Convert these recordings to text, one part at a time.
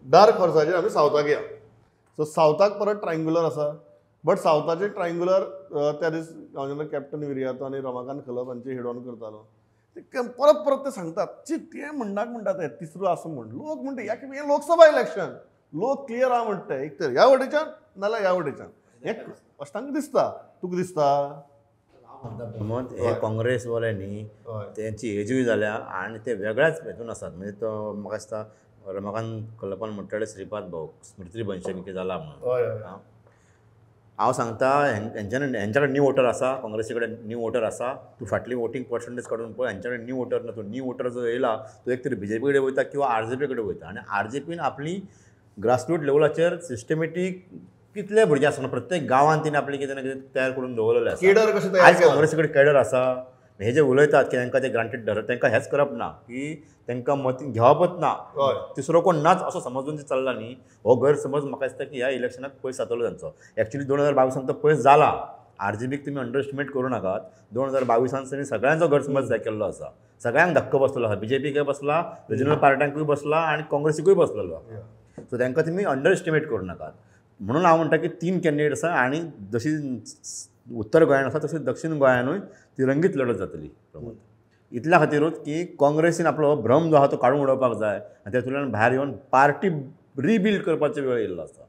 Dark हॉर्साचेर आमी सावथाक या. So सावथाक परत ट्रायंगुलर आसा, बट सावथाचे ट्रायंगुलर त्या दीस हांव जेन्ना कॅप्टन विर्यातो आनी रमाकांत खलप हांचे हेड ऑन करतालो परत परत ते सांगतात ते म्हणटात ते तिसरो आसा म्हण. लोक म्हणटा हे लोकसभा इलेक्शन, लोक क्लियर आहा म्हणटा एक तर ह्या वटेच्यान नाल्यार ह्या वटेच्यान. हे अशें तांकां दिसता. तुका दिसता प्रमोद हे काँग्रेस वाल्यांनी त्यांची एजूय जाल्या आनी ते वेगळ्याच हेतून आसात. म्हणजे तो म्हाका दिसता रमाकांत कलपान म्हणटाले श्रीपाद भाऊ स्मृती बनशेकी जाला म्हणून. हांव सांगता हेंच्याकडे न्यू वोटर आसा, काँग्रेसी कडेन न्यू वोटर आसा. तूं फाटली वोटींग पर्संटेज काडून पळय, हेंच्याकडे न्यू वोटर ना. तो न्यू वोटर जो येयला तो एक तरी बीजेपी कडेन वयता किंवा RJP कडेन वयता. आनी RJPन आपली ग्रासरूट लेवलाचेर सिस्टमॅटीक कितले भुरगे आसना प्रत्येक गांवांत तिणें आपली कितें ना कितें तयार करून दवरलेलें आसा. आयज काँग्रेसी कडेन कॅडर आसा. हे जे उलयतात की तांकां ते ग्रांटेड धरत, तांकां हेंच करप ना की तांकां मत घेवपच ना, तिसरो कोण नाच असो समजून जे चल्ला न्ही. हो गैरसमज म्हाका दिसता की ह्या इलेक्शनाक पयस जातलो तांचो. एक्चुली 2022 तो पयस जाला. RJPक तुमी अंडर एस्टिमेट करूं नाकात. 2022 तांणी सगळ्यांचो गैरसमज जाय केल्लो आसा. सगळ्यांक धक्को बसलेलो आसा. BJPकय बसला, रिजनल पार्ट्यांकूय बसला आनी काँग्रेसीकूय बसलेलो आसा. सो तांकां तुमी अंडर एस्टिमेट करूं नाकात. म्हणून हांव म्हणटा की 3 कॅन्डिडेट आसा आनी जशी उत्तर गोंयान आसा तशी दक्षिण गोंयानूय तिरंगीत लढत जातली प्रमोद. इतल्या खातीरूच की काँग्रेसीन आपलो भ्रम जो आहा तो काडून उडोवपाक जाय आनी तेतूंतल्यान भायर येवन पार्टी रिबिल्ड करपाचो वेळ येयल्लो आसा.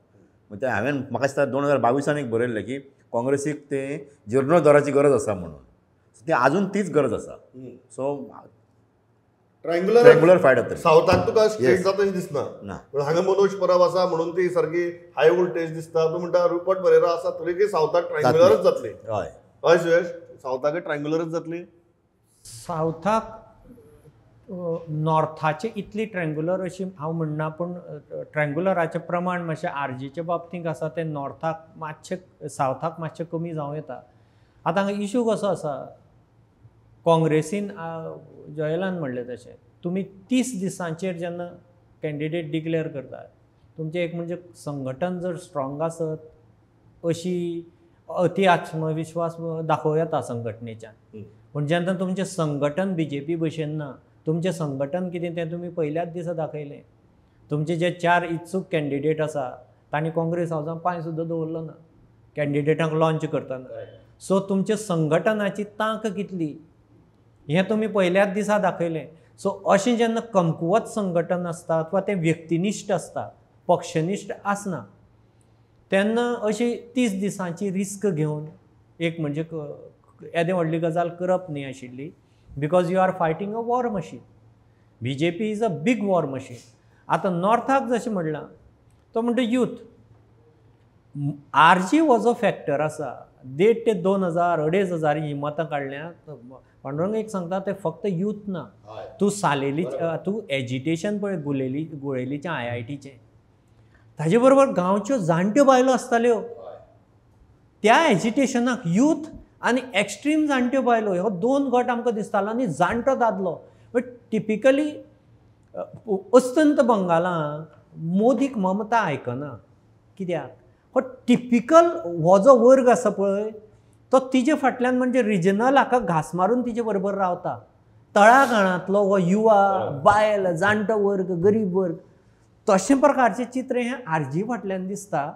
म्हणजे हांवें म्हाका दिसता 2022 एक बरयल्लें की काँग्रेसीक ते जिर्णोद्वाराची गरज आसा म्हणून. ती आजून तीच गरज आसा. सो ट्रायंगुलर फायट जातली. सावथाक तुका स्ट्रेट जाता दिसना ना. हांगा मनोज परब आसा म्हणून ती सारकी हाय वोल्टेज दिसता. तूं म्हणटा रुपट बरेरा आसा तरी की सावथाक ट्रायंगुलरच जातली. हय हय सुयश, सावथाक ट्रायंगुलरच जातली. सावथाक नॉर्थाचे इतली ट्रायंगुलर अशी हांव म्हणना, पूण ट्रायंगुलराचें प्रमाण मातशें RJचे बाबतींत आसा तें नॉर्थाक मातशें सावथाक मातशें कमी जावं येता. आतां हांगा इशू कसो आसा, काँग्रेसीन जयलान म्हणलें तशें तुमी 30 दिसांचेर जेन्ना कॅन्डिडेट डिक्लेअर करतात, तुमचें एक म्हणजे संघटन जर स्ट्रॉंग आसत अशी अति आत्मविश्वास दाखोव येता संघटनेच्यान. पूण जेन्ना तुमचें संघटन BJP भशेन ना, तुमचें संघटन कितें तें तुमी पयल्याच दिसा दाखयलें. तुमचे जे 4 इत्सूक कॅन्डिडेट आसा तांणी काँग्रेस हावजान पांय सुद्दां दवरलो ना कॅन्डिडेटांक लॉन्च करतना. सो तुमच्या संघटनाची तांक कितली हें तुमी पयल्याच दिसा दाखयलें. सो अशें जेन्ना कमकुवत संघटन आसता वा तें व्यक्तिनिश्ठ आसता, पक्षनिश्ठ आसना, तेन्ना अशी 30 दिसांची रिस्क घेवन एक म्हणजे येदें व्हडली गजाल करप न्ही आशिल्ली. Because you are fighting a war machine. BJP is a big war machine. आतां नॉर्थाक जशें म्हणलां तो म्हणटा यूथ. RJ हो जो फॅक्टर आसा 1.5 ते 2,000 2,500 ही मतां काडल्यात. पांडुरंग एक सांगता ते फक्त यूथ ना. तूं सालेली तूं एजिटेशन पळय गुळेलीचें IITचें, ताजे बरोबर गांवच्यो जाणट्यो बायलो आसताल्यो. त्या एजिटेशनाक यूथ आनी एक्स्ट्रीम जाणट्यो बायलो हो 2 गट आमकां दिसतालो आनी जाणटो दादलो. बट टिपिकली अस्तंत बंगालांत मोदीक ममता आयकना. कित्याक हो टिपिकल हो जो वर्ग आसा पळय तो तिजे फाटल्यान म्हणजे रिजनल हाका घास मारून तिचे बरोबर रावता. तळागाळांतलो हो युवा बायल जाणटो वर्ग गरीब वर्ग तशें प्रकारचें चित्र हें RJ फाटल्यान दिसता,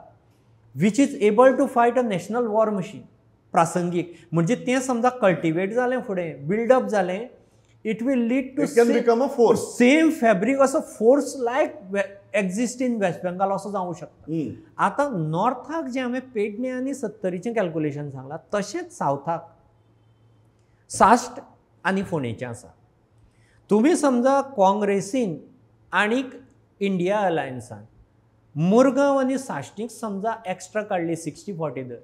which is able to fight a national war machine. प्रासंगीक म्हणजे तें समजा कल्टिवेट जालें, फुडें बिल्डअप जालें, it will lead to same fabric असो force like exist in West Bengal असो जावंक शकता. आतां नॉर्थाक जें हांवें पेडणे आनी 70चें कॅल्क्युलेशन सांगलां तशेंच सावथाक साश्ट आनी फोंडेचें आसा. तुमी समजा काँग्रेसीन आनीक इंडिया अलायन्सान मुरगांव आनी साश्टीक समजा एक्स्ट्रा काडली 60-40 दर,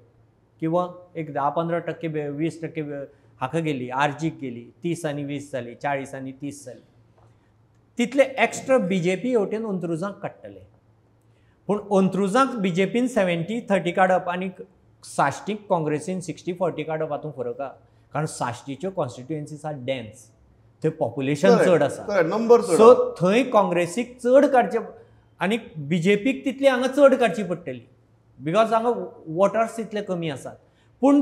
किंवा एक 10-15% 20% हाका गेली, RJक गेली, 30 आनी 20 जाली, 40 आनी 30 जाली, तितले एक्स्ट्रा BJP हेवटेन अंत्रुजांक काडटले. पूण अंत्रुजांक BJPन 70-30 काडप आनी साश्टीक काँग्रेसीन 60-40 काडप हातूंत फरक आहा. कारण साश्टीच्यो कॉन्स्टिट्युएन्सीज आर डेन्स, थंय पॉप्युलेशन चड आसा. सो थंय काँग्रेसीक चड काडचे आनी BJPक तितली हांगा चड काडची पडटली बिकॉज हांगा वोटर्स तितले कमी आसात. पूण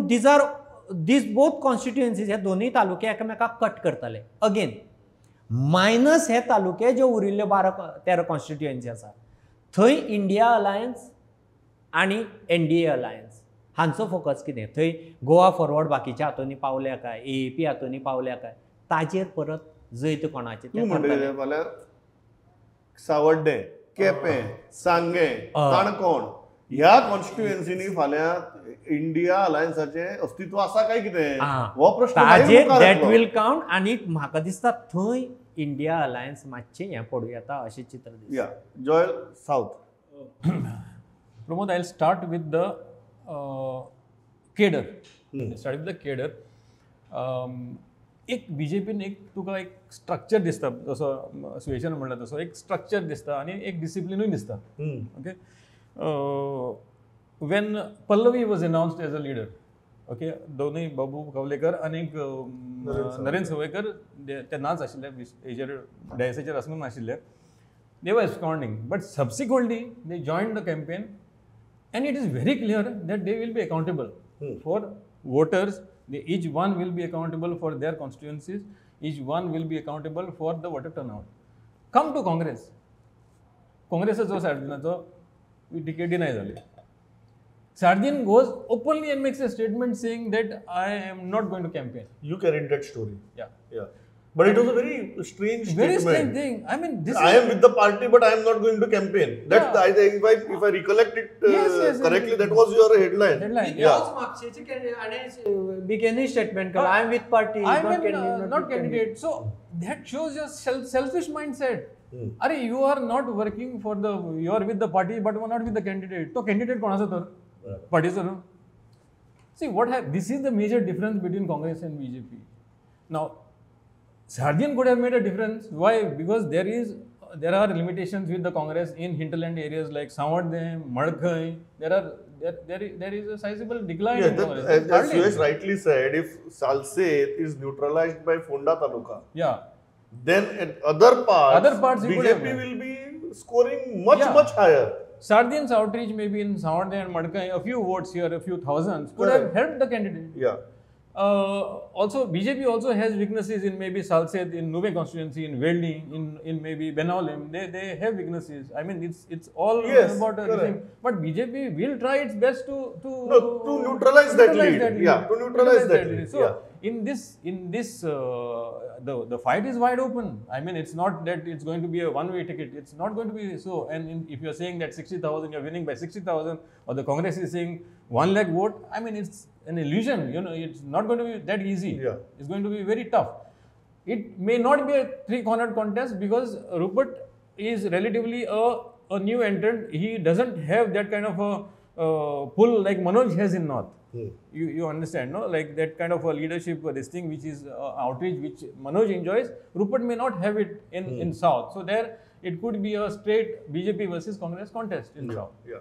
दीज बोथ कॉन्स्टिट्युएन्सीज हे दोनूय तालुके एकामेकाक कट करताले. अगेन मायनस हे तालुके जे उरिल्ले 12-13 कॉन्स्टिट्युएन्सी आसा थंय इंडिया अलायन्स आनी NDA अलायन्स हांचो फोकस कितें, थंय गोवा फॉरवर्ड बाकीच्या हातूंनी पावल्या काय, AAP हातूंनी पावल्या काय, ताजेर परत जैत कोणाचें तूं तें म्हणटा करतले. कितें फाल्यां सावड्डे, केपें, सांगें, काणकोण ह्या कॉन्स्टिट्युएन्सीनी फाल्यां इंडिया अलायन्साचें अस्तित्व आसा काय कितें हो प्रश्न मागीर ताजेर मुखार दॅट येतलो. Will count. आनी म्हाका दिसता थंय इंडिया अलायन्स मातशें हें पडूं येता अशें चित्र दिसता. या Joel south. Pramod, I'll start with the cadre. Start with the cadre. एक BJPन एक तुका एक स्ट्रक्चर दिसता, जसो सुयेशान म्हणला तसो एक स्ट्रक्चर दिसता आनी एक डिसिप्लिनूय दिसता. Okay, Wien Pallavi was announced as a leader, okay, दोनूय बाबू कवलेकर आनी नरेंद्र सवयकर तेन्नाच आशिल्ले, हेजेर डायसाचेर आसून नाशिल्ले. They were absconding, but subsequently they joined the campaign, and it is very clear that they will be accountable for voters. Each one will be accountable for their constituencies. Each one will be accountable for the voter turnout. Come to Congress. Congress's Sardina's ticket denied. Sardin goes openly and makes a statement saying that I am not going to campaign. You carried that story. Yeah. But it was a very strange Very statement. strange thing. I mean, this I am with the party, but I am not going to campaign. That's I think if I recollect it Yes, correctly, that was your headline. headline. बिगेनी statement केला, I am with party, I mean, not candidate. So that shows your selfish mindset. Are you are not working for the, you are with the party but you are not with the candidate. So candidate कोणाचा तर? Partyचा न्हू. See this is the major difference between Congress and BJP. Now, Sardin could have made a difference. Why? Because there are limitations with the Congress in hinterland areas like Sawadde, Madkai. There is a sizable decline in Congress. As Suresh rightly said, if Salsette is neutralized by Fonda Taluka, then at other parts we could have BJP will be scoring much higher. Sardin's outreach maybe in Sawadde and Madkai, a few votes here, a few thousands, could have helped the candidate. Yeah. Also, BJP also has weaknesses in maybe Salsette, in Nube constituency, in Veldi, in maybe Benaulim. They have weaknesses. I mean, it's all about the thing. But BJP will try its best to neutralize that lead. Yeah, to neutralize that lead. So in this, the fight is wide open. I mean, it's not that it's going to be a one-way ticket. It's not going to be so. And if you're saying that 60,000, you're winning by 60,000, or the Congress is saying 1 lakh vote, I mean, it's an illusion. You know, it's not going to be that easy. Yeah. It's going to be very tough. It may not be a three-cornered contest because Rupert is relatively a new entrant. He doesn't have that kind of a pull like Manoj has in North. You understand, no? Like that kind of a leadership, this thing which is outreach which Manoj enjoys, Rupert may not have it in South. So there it could be a straight BJP versus Congress contest in South. Yeah.